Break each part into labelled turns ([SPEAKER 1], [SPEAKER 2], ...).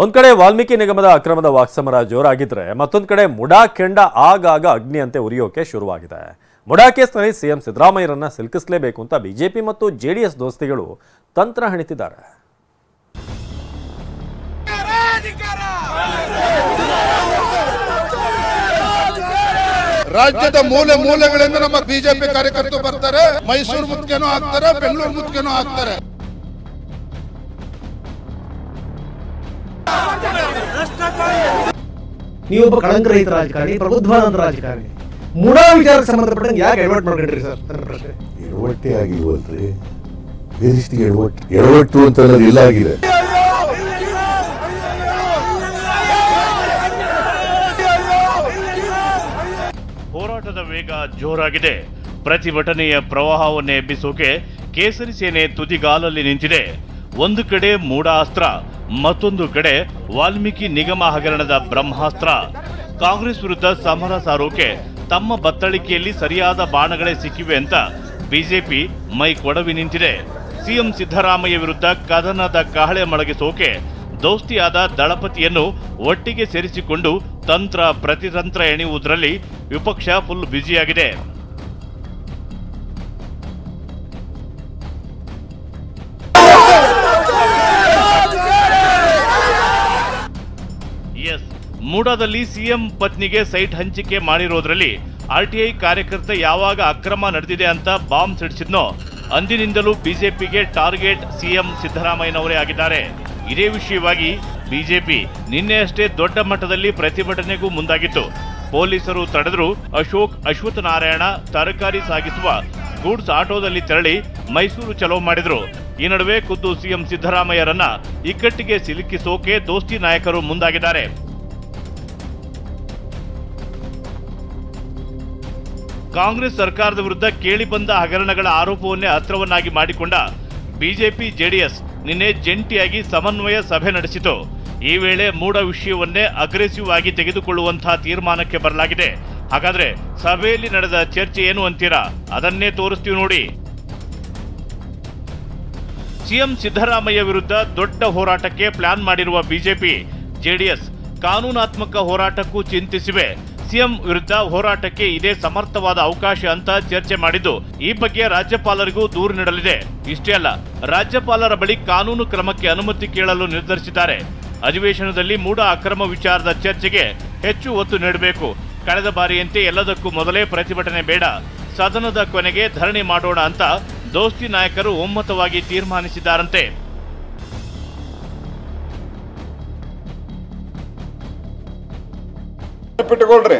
[SPEAKER 1] ಒಂದ್ ಕಡೆ ವಾಲ್ಮೀಕಿ ನಿಗಮದ ಅಕ್ರಮದ ವಾಕ್ಸಮರ ಜೋರಾಗಿದ್ರೆ ಮತ್ತೊಂದು ಕಡೆ ಮುಡಾ ಕೆಂಡ ಆಗಾಗ ಅಗ್ನಿಯಂತೆ ಉರಿಯೋಕೆ ಶುರುವಾಗಿದೆ. ಮುಡಾ ಕೇಸ್ನಲ್ಲಿ ಸಿಎಂ ಸಿದ್ದರಾಮಯ್ಯರನ್ನ ಸಿಲುಕಿಸಲೇಬೇಕು ಅಂತ ಬಿಜೆಪಿ ಮತ್ತು ಜೆಡಿಎಸ್ ದೋಸ್ತಿಗಳು ತಂತ್ರ ಹೆಣಿತಿದ್ದಾರೆ.
[SPEAKER 2] ರಾಜ್ಯದ ಮೂಲೆ ಮೂಲೆಗಳಿಂದ ನಮ್ಮ ಬಿಜೆಪಿ ಕಾರ್ಯಕರ್ತರು ಬರ್ತಾರೆ. ಮೈಸೂರು ಮುತ್ತಿಗೆನೂ ಆಗ್ತಾರೆ, ಬೆಂಗಳೂರು ಮುತ್ತಿಗೆನೂ ಆಗ್ತಾರೆ.
[SPEAKER 3] ನೀವೊಬ್ಬ ಕಳಂಕರಹಿತ ರಾಜಕಾರಣಿ, ಪ್ರಬುದ್ಧವಾದ ರಾಜಕಾರಣಿ, ಮುಡಾ ವಿಚಾರಕ್ಕೆ ಸಂಬಂಧಪಟ್ಟಂಗೆ ಯಾಕೆ ಎಡವಟ್ಟು ಮಾಡ್ಕೊಂಡ್ರಿ ಸರ್? ನನ್ನ ಪ್ರಶ್ನೆ.
[SPEAKER 4] ಎಡವಟ್ಟೆ ಆಗಿಲ್ವಲ್ರಿ, ಬೇರೆಷ್ಟಿಗೆ ಎಡವಟ್ಟು ಅಂತ ಅನ್ನೋದು ಇಲ್ಲ ಆಗಿದೆ.
[SPEAKER 5] ಹೋರಾಟದ ವೇಗ ಜೋರಾಗಿದೆ. ಪ್ರತಿಭಟನೆಯ ಪ್ರವಾಹವನ್ನೇ ಎಬ್ಬಿಸೋಕೆ ಕೇಸರಿ ಸೇನೆ ತುದಿಗಾಲಲ್ಲಿ ನಿಂತಿದೆ. ಒಂದು ಕಡೆ ಮೂಡಾ ಅಸ್ತ್ರ, ಮತ್ತೊಂದು ಕಡೆ ವಾಲ್ಮೀಕಿ ನಿಗಮ ಹಗರಣದ ಬ್ರಹ್ಮಾಸ್ತ್ರ. ಕಾಂಗ್ರೆಸ್ ವಿರುದ್ಧ ಸಮರ ಸಾರೋಕೆ ತಮ್ಮ ಬತ್ತಳಿಕೆಯಲ್ಲಿ ಸರಿಯಾದ ಬಾಣಗಳೇ ಸಿಕ್ಕಿವೆ ಅಂತ ಬಿಜೆಪಿ ಮೈ ಕೊಡವಿ ನಿಂತಿದೆ. ಸಿಎಂ ಸಿದ್ದರಾಮಯ್ಯ ವಿರುದ್ಧ ಕದನದ ಕಹಳೆ ಮೊಳಗಿಸೋಕೆ ದೋಸ್ತಿಯಾದ ದಳಪತಿಯನ್ನು ಒಟ್ಟಿಗೆ ಸೇರಿಸಿಕೊಂಡು ತಂತ್ರ ಪ್ರತಿತಂತ್ರ ಎಣೆಯುವುದರಲ್ಲಿ ವಿಪಕ್ಷ ಫುಲ್ ಬ್ಯುಸಿಯಾಗಿದೆ. ಮೂಡಾದಲ್ಲಿ ಸಿಎಂ ಪತ್ನಿಗೆ ಸೈಟ್ ಹಂಚಿಕೆ ಮಾಡಿರೋದ್ರಲ್ಲಿ ಆರ್ಟಿಐ ಕಾರ್ಯಕರ್ತ ಯಾವಾಗ ಅಕ್ರಮ ನಡೆದಿದೆ ಅಂತ ಬಾಂಬ್ ಸಿಡಿಸಿದ್ನೋ ಅಂದಿನಿಂದಲೂ ಬಿಜೆಪಿಗೆ ಟಾರ್ಗೆಟ್ ಸಿಎಂ ಸಿದ್ದರಾಮಯ್ಯನವರೇ ಆಗಿದ್ದಾರೆ. ಇದೇ ವಿಷಯವಾಗಿ ಬಿಜೆಪಿ ನಿನ್ನೆಯಷ್ಟೇ ದೊಡ್ಡ ಮಟ್ಟದಲ್ಲಿ ಪ್ರತಿಭಟನೆಗೂ ಮುಂದಾಗಿತ್ತು. ಪೊಲೀಸರು ತಡೆದರೂ ಅಶೋಕ್ ಅಶ್ವತ್ಥನಾರಾಯಣ ತರಕಾರಿ ಸಾಗಿಸುವ ಗೂಡ್ಸ್ ಆಟೋದಲ್ಲಿ ತೆರಳಿ ಮೈಸೂರು ಚಲೋ ಮಾಡಿದ್ರು. ಈ ನಡುವೆ ಖುದ್ದು ಸಿಎಂ ಸಿದ್ದರಾಮಯ್ಯರನ್ನ ಇಕ್ಕಟ್ಟಿಗೆ ಸಿಲುಕಿಸೋಕೆ ದೋಸ್ತಿ ನಾಯಕರು ಮುಂದಾಗಿದ್ದಾರೆ. ಕಾಂಗ್ರೆಸ್ ಸರ್ಕಾರದ ವಿರುದ್ಧ ಕೇಳಿಬಂದ ಹಗರಣಗಳ ಆರೋಪವನ್ನೇ ಅಸ್ತ್ರವನ್ನಾಗಿ ಮಾಡಿಕೊಂಡ ಬಿಜೆಪಿ ಜೆಡಿಎಸ್ ನಿನ್ನೆ ಜಂಟಿಯಾಗಿ ಸಮನ್ವಯ ಸಭೆ ನಡೆಸಿತು. ಈ ವೇಳೆ ಮೂಡ ವಿಷಯವನ್ನೇ ಅಗ್ರೆಸಿವ್ ಆಗಿ ತೆಗೆದುಕೊಳ್ಳುವಂತಹ ತೀರ್ಮಾನಕ್ಕೆ ಬರಲಾಗಿದೆ. ಹಾಗಾದ್ರೆ ಸಭೆಯಲ್ಲಿ ನಡೆದ ಚರ್ಚೆ ಏನು ಅಂತೀರಾ? ಅದನ್ನೇ ತೋರಿಸ್ತೀವಿ ನೋಡಿ. ಸಿಎಂ ಸಿದ್ದರಾಮಯ್ಯ ವಿರುದ್ಧ ದೊಡ್ಡ ಹೋರಾಟಕ್ಕೆ ಪ್ಲಾನ್ ಮಾಡಿರುವ ಬಿಜೆಪಿ ಜೆಡಿಎಸ್ ಕಾನೂನಾತ್ಮಕ ಹೋರಾಟಕ್ಕೂ ಚಿಂತಿಸಿವೆ. ಸಿಎಂ ವಿರುದ್ಧ ಹೋರಾಟಕ್ಕೆ ಇದೇ ಸಮರ್ಥವಾದ ಅವಕಾಶ ಅಂತ ಚರ್ಚೆ ಮಾಡಿದ್ದು ಈ ಬಗ್ಗೆ ರಾಜ್ಯಪಾಲರಿಗೂ ದೂರು ನೀಡಲಿದೆ. ಇಷ್ಟೇ ಅಲ್ಲ, ರಾಜ್ಯಪಾಲರ ಬಳಿ ಕಾನೂನು ಕ್ರಮಕ್ಕೆ ಅನುಮತಿ ಕೇಳಲು ನಿರ್ಧರಿಸಿದ್ದಾರೆ. ಅಧಿವೇಶನದಲ್ಲಿ ಮೂಡಾ ಅಕ್ರಮ ವಿಚಾರದ ಚರ್ಚೆಗೆ ಹೆಚ್ಚು ಒತ್ತು ನೀಡಬೇಕು. ಕಳೆದ ಬಾರಿಯಂತೆ ಎಲ್ಲದಕ್ಕೂ ಮೊದಲೇ ಪ್ರತಿಭಟನೆ ಬೇಡ, ಸದನದ ಕೊನೆಗೆ ಧರಣಿ ಮಾಡೋಣ ಅಂತ ದೋಸ್ತಿ ನಾಯಕರು ಒಮ್ಮತವಾಗಿ ತೀರ್ಮಾನಿಸಿದ್ದಾರಂತೆ.
[SPEAKER 2] ನೆನಪಿಟ್ಟುಕೊಳ್ರಿ,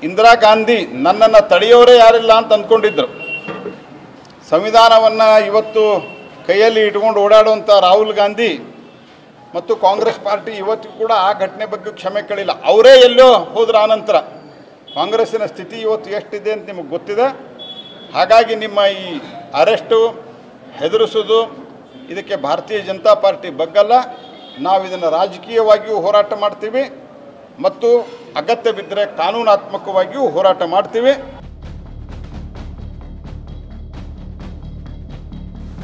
[SPEAKER 2] ಇಂದಿರಾ ಗಾಂಧಿ ನನ್ನನ್ನು ತಡೆಯೋರೇ ಯಾರಿಲ್ಲ ಅಂತ ಅಂದ್ಕೊಂಡಿದ್ರು. ಸಂವಿಧಾನವನ್ನು ಇವತ್ತು ಕೈಯಲ್ಲಿ ಇಟ್ಕೊಂಡು ಓಡಾಡುವಂಥ ರಾಹುಲ್ ಗಾಂಧಿ ಮತ್ತು ಕಾಂಗ್ರೆಸ್ ಪಾರ್ಟಿ ಇವತ್ತು ಕೂಡ ಆ ಘಟನೆ ಬಗ್ಗೆ ಕ್ಷಮೆ ಕೇಳಿಲ್ಲ. ಅವರೇ ಎಲ್ಲೋ ಹೋದ್ರ ಆನಂತರ ಕಾಂಗ್ರೆಸ್ಸಿನ ಸ್ಥಿತಿ ಇವತ್ತು ಎಷ್ಟಿದೆ ಅಂತ ನಿಮಗೆ ಗೊತ್ತಿದೆ. ಹಾಗಾಗಿ ನಿಮ್ಮ ಈ ಅರೆಸ್ಟು, ಹೆದರಿಸೋದು ಇದಕ್ಕೆ ಭಾರತೀಯ ಜನತಾ ಪಾರ್ಟಿ ಬಗ್ಗಲ್ಲ. ನಾವು ಇದನ್ನು ರಾಜಕೀಯವಾಗಿಯೂ ಹೋರಾಟ ಮಾಡ್ತೀವಿ ಮತ್ತು ಅಗತ್ಯ ಬಿದ್ದರೆ ಕಾನೂನಾತ್ಮಕವಾಗಿಯೂ ಹೋರಾಟ ಮಾಡ್ತೀವಿ.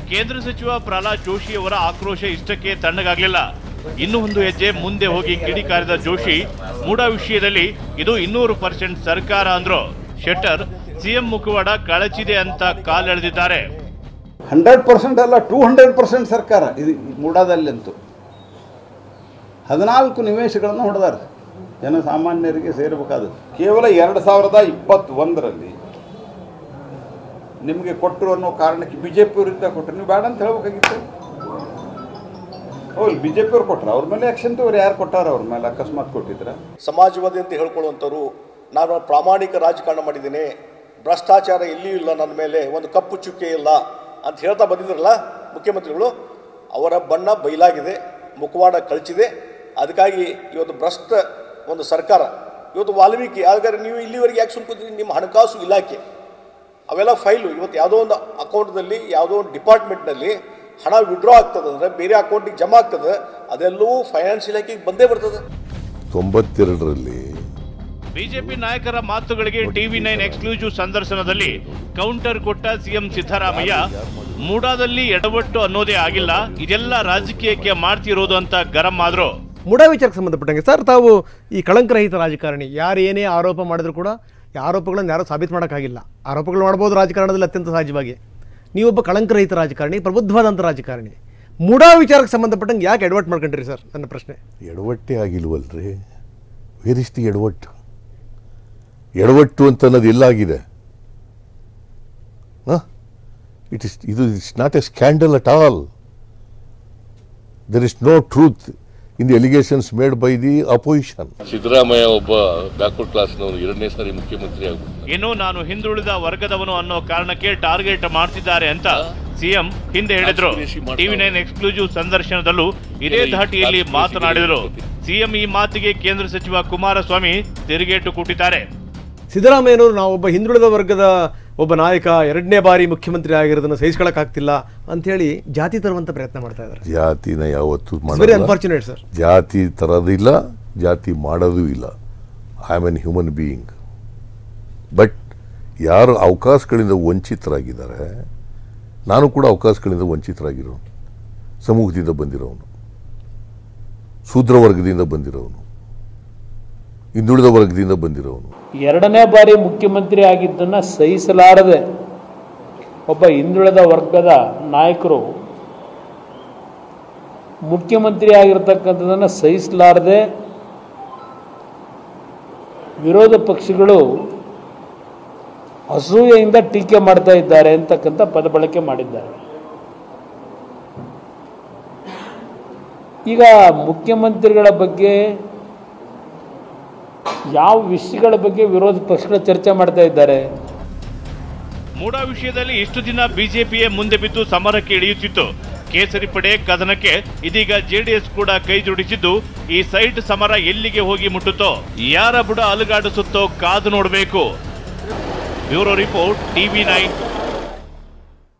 [SPEAKER 5] ಕೇಂದ್ರ ಸಚಿವ ಪ್ರಹ್ಲಾದ್ ಜೋಶಿ ಅವರ ಆಕ್ರೋಶ ಇಷ್ಟಕ್ಕೆ ತಣ್ಣಗಾಗಲಿಲ್ಲ. ಇನ್ನೂ ಒಂದು ಹೆಜ್ಜೆ ಮುಂದೆ ಹೋಗಿ ಕಿಡಿಕಾರಿದ ಜೋಶಿ ಮೂಡಾ ವಿಷಯದಲ್ಲಿ ಇದು 200% ಸರ್ಕಾರ ಅಂದ್ರು. ಶೆಟ್ಟರ್ ಸಿಎಂ ಮುಖವಾಡ ಕಳಚಿದೆ ಅಂತ ಕಾಲೆಳೆದಿದ್ದಾರೆ.
[SPEAKER 6] 100% ಅಲ್ಲ, 200% ಸರ್ಕಾರ ಇದು ಮೂಡಾದಲ್ಲಂತೂ 14 ನಿವೇಶಗಳನ್ನು ಹೊಡೆದಾರೆ. ಜನಸಾಮಾನ್ಯರಿಗೆ ಸೇರಬೇಕಾದ
[SPEAKER 2] ಕೇವಲ 2021ರಲ್ಲಿ ನಿಮಗೆ ಕೊಟ್ಟರು ಅನ್ನೋ ಕಾರಣಕ್ಕೆ ಬಿಜೆಪಿ ವಿರುದ್ಧ ಕೊಟ್ಟರು. ನೀವು ಬೇಡ ಅಂತ ಹೇಳ್ಬೇಕಾಗಿತ್ತು. ಹೌದು, ಬಿಜೆಪಿ ಅವ್ರು ಕೊಟ್ಟರು, ಅವ್ರ ಮೇಲೆ ಆಕ್ಷನ್ ತಗೋರು. ಯಾರು ಕೊಟ್ಟಾರ ಅವ್ರ ಮೇಲೆ? ಅಕಸ್ಮಾತ್ ಕೊಟ್ಟಿದ್ರ?
[SPEAKER 7] ಸಮಾಜವಾದಿ ಅಂತ ಹೇಳ್ಕೊಳ್ಳುವಂಥವ್ರು, ನಾನು ಪ್ರಾಮಾಣಿಕ ರಾಜಕಾರಣ ಮಾಡಿದ್ದೀನಿ, ಭ್ರಷ್ಟಾಚಾರ ಎಲ್ಲಿಯೂ ಇಲ್ಲ, ನನ್ನ ಮೇಲೆ ಒಂದು ಕಪ್ಪು ಚುಕ್ಕೆ ಇಲ್ಲ ಅಂತ ಹೇಳ್ತಾ ಬಂದಿದ್ರಲ್ಲ ಮುಖ್ಯಮಂತ್ರಿಗಳು, ಅವರ ಬಣ್ಣ ಬಯಲಾಗಿದೆ, ಮುಖವಾಡ ಕಳಚಿದೆ. ಅದಕ್ಕಾಗಿ ಇವತ್ತು ಭ್ರಷ್ಟ ಒಂದು ಸರ್ಕಾರ, ಇವತ್ತು ವಾಲ್ಮೀಕಿ. ಹಾಗಾದ್ರೆ ನೀವು ಇಲ್ಲಿವರೆಗೆ ಯಾಕೆ ಸುಮ್ಕೂತೀರಿ? ನಿಮ್ಮ ಹಣಕಾಸು ಇಲಾಖೆ ಅವೆಲ್ಲ ಫೈಲು ಇವತ್ತು ಯಾವುದೋ ಒಂದು ಅಕೌಂಟ್ನಲ್ಲಿ, ಯಾವುದೋ ಒಂದು ಡಿಪಾರ್ಟ್ಮೆಂಟ್ನಲ್ಲಿ ಹಣ ವಿಡ್ರಾ ಆಗ್ತದೆ ಅಂದರೆ ಬೇರೆ ಅಕೌಂಟಿಗೆ ಜಮಾ ಆಗ್ತದೆ, ಅದೆಲ್ಲವೂ ಫೈನಾನ್ಸ್ ಇಲಾಖೆಗೆ ಬಂದೇ ಬರ್ತದೆ.
[SPEAKER 4] 92ರಲ್ಲಿ
[SPEAKER 5] ಬಿಜೆಪಿ ನಾಯಕರ ಮಾತುಗಳಿಗೆ ಟಿವಿ9 ಎಕ್ಸ್ಕ್ಲೂಸಿವ್ ಸಂದರ್ಶನದಲ್ಲಿ ಕೌಂಟರ್ ಕೊಟ್ಟ ಸಿಎಂ ಸಿದ್ದರಾಮಯ್ಯ ಮೂಡಾದಲ್ಲಿ ಎಡವಟ್ಟು ಅನ್ನೋದೇ ಆಗಿಲ್ಲ, ಇದೆಲ್ಲ ರಾಜಕೀಯಕ್ಕೆ ಮಾಡ್ತಿರೋದು ಅಂತ ಗರಂ ಆದ್ರು.
[SPEAKER 3] ಮುಡಾ ವಿಚಾರಕ್ಕೆ ಸಂಬಂಧಪಟ್ಟಂಗೆ ಸರ್, ತಾವು ಈ ಕಳಂಕರಹಿತ ರಾಜಕಾರಣಿ ಯಾರು ಏನೇ ಆರೋಪ ಮಾಡಿದ್ರು ಕೂಡ ಆರೋಪಗಳನ್ನು ಯಾರೂ ಸಾಬೀತು ಮಾಡೋಕ್ಕಾಗಿಲ್ಲ. ಆರೋಪಗಳು ಮಾಡ್ಬೋದು ರಾಜಕಾರಣದಲ್ಲಿ ಅತ್ಯಂತ ಸಹಜವಾಗಿ. ನೀವೊಬ್ಬ ಕಳಂಕರಹಿತ ರಾಜಕಾರಣಿ, ಪ್ರಬುದ್ಧವಾದಂಥ ರಾಜಕಾರಣಿ. ಮುಡಾ ವಿಚಾರಕ್ಕೆ ಸಂಬಂಧಪಟ್ಟಂಗೆ ಯಾಕೆ ಎಡವಟ್ಟು ಮಾಡ್ಕೊಂಡ್ರಿ ಸರ್? ನನ್ನ ಪ್ರಶ್ನೆ.
[SPEAKER 4] ಎಡವಟ್ಟೆ ಆಗಿಲ್ವಲ್ರಿ? ವೇರ್ ಇಸ್ ದಿ ಎಡವಟ್ಟು? ಎಡವಟ್ಟು ಅಂತ ಅನ್ನೋದು ಎಲ್ಲಾಗಿದೆ? It's not a scandal at all. There is no truth in the allegations made by the opposition.
[SPEAKER 8] Siddaramaiah ಒಬ್ಬ ಬ್ಯಾಕ್ವರ್ಡ್ ಕ್ಲಾಸ್ನವರು 2ನೇ ಸಾರಿ ಮುಖ್ಯಮಂತ್ರಿ ಆಗ್ಬಿಟ್ಟು
[SPEAKER 5] ಇನ್ನು ನಾನು ಹಿಂದುಳಿದ ವರ್ಗದವನು ಅನ್ನೋ ಕಾರಣಕ್ಕೆ ಟಾರ್ಗೆಟ್ ಮಾಡ್ತಿದ್ದಾರೆ ಅಂತ ಸಿಎಂ ಹಿಂದೆ ಹೇಳಿದ್ರು. ಟಿವಿ9 ಎಕ್ಸ್ಕ್ಲೂಸಿವ್ ಸಂದರ್ಶನದಲ್ಲೂ ಇದೇ ಧಾಟಿಯಲ್ಲಿ ಮಾತನಾಡಿದರು. ಸಿಎಂ ಈ ಮಾತಿಗೆ ಕೇಂದ್ರ ಸಚಿವ ಕುಮಾರಸ್ವಾಮಿ ತಿರುಗೇಟು ಕೊಟ್ಟಿದ್ದಾರೆ.
[SPEAKER 3] ಸಿದ್ದರಾಮಯ್ಯನವರು ನಾವೊಬ್ಬ ಹಿಂದುಳಿದ ವರ್ಗದ ಒಬ್ಬ ನಾಯಕ 2ನೇ ಬಾರಿ ಮುಖ್ಯಮಂತ್ರಿ ಆಗಿರೋದನ್ನು ಸಹಿಸ್ಕೊಳ್ಳೋಕ್ಕಾಗ್ತಿಲ್ಲ ಅಂಥೇಳಿ ಜಾತಿ ತರುವಂಥ ಪ್ರಯತ್ನ ಮಾಡ್ತಾ ಇದ್ದಾರೆ.
[SPEAKER 4] ಜಾತಿನ ಯಾವತ್ತೂ
[SPEAKER 3] ವೆರಿ ಅನ್ಫಾರ್ಚುನೇಟ್ ಸರ್.
[SPEAKER 4] ಜಾತಿ ತರೋದಿಲ್ಲ, ಜಾತಿ ಮಾಡೋದೂ ಇಲ್ಲ. I am an human being. But ಯಾರು ಅವಕಾಶಗಳಿಂದ ವಂಚಿತರಾಗಿದ್ದಾರೆ, ನಾನು ಕೂಡ ಅವಕಾಶಗಳಿಂದ ವಂಚಿತರಾಗಿರೋನು, ಸಮೂಹದಿಂದ ಬಂದಿರೋನು, ಶೂದ್ರ ವರ್ಗದಿಂದ ಬಂದಿರೋನು, ಹಿಂದುಳಿದ ವರ್ಗದಿಂದ ಬಂದಿರೋನು.
[SPEAKER 9] 2ನೇ ಬಾರಿ ಮುಖ್ಯಮಂತ್ರಿ ಆಗಿದ್ದನ್ನು ಸಹಿಸಲಾರದೆ ಒಬ್ಬ ಹಿಂದುಳಿದ ವರ್ಗದ ನಾಯಕರು ಮುಖ್ಯಮಂತ್ರಿ ಆಗಿರತಕ್ಕಂಥದ್ದನ್ನು ಸಹಿಸಲಾರದೆ ವಿರೋಧ ಪಕ್ಷಗಳು ಅಸೂಯೆಯಿಂದ ಟೀಕೆ ಮಾಡ್ತಾ ಇದ್ದಾರೆ ಅಂತಕ್ಕಂಥ ಪದ ಬಳಕೆ ಮಾಡಿದ್ದಾರೆ. ಈಗ ಮುಖ್ಯಮಂತ್ರಿಗಳ ಬಗ್ಗೆ ಯಾವ ವಿಷಯಗಳ ಬಗ್ಗೆ ವಿರೋಧ ಪಕ್ಷಗಳು ಚರ್ಚೆ ಮಾಡ್ತಾ ಇದ್ದಾರೆ?
[SPEAKER 5] ಮೂಡಾ ವಿಷಯದಲ್ಲಿ ಇಷ್ಟು ದಿನ ಬಿಜೆಪಿಯೇ ಮುಂದೆ ಬಿದ್ದು ಸಮರಕ್ಕೆ ಇಳಿಯುತ್ತಿತ್ತು. ಕೇಸರಿ ಪಡೆ ಕದನಕ್ಕೆ ಇದೀಗ ಜೆಡಿಎಸ್ ಕೂಡ ಕೈ ಜೋಡಿಸಿದ್ದು, ಈ ಸೈಟ್ ಸಮರ ಎಲ್ಲಿಗೆ ಹೋಗಿ ಮುಟ್ಟುತ್ತೋ, ಯಾರ ಬುಡ ಅಲುಗಾಡಿಸುತ್ತೋ ಕಾದು ನೋಡಬೇಕು. Bureau report, ಟಿವಿ9.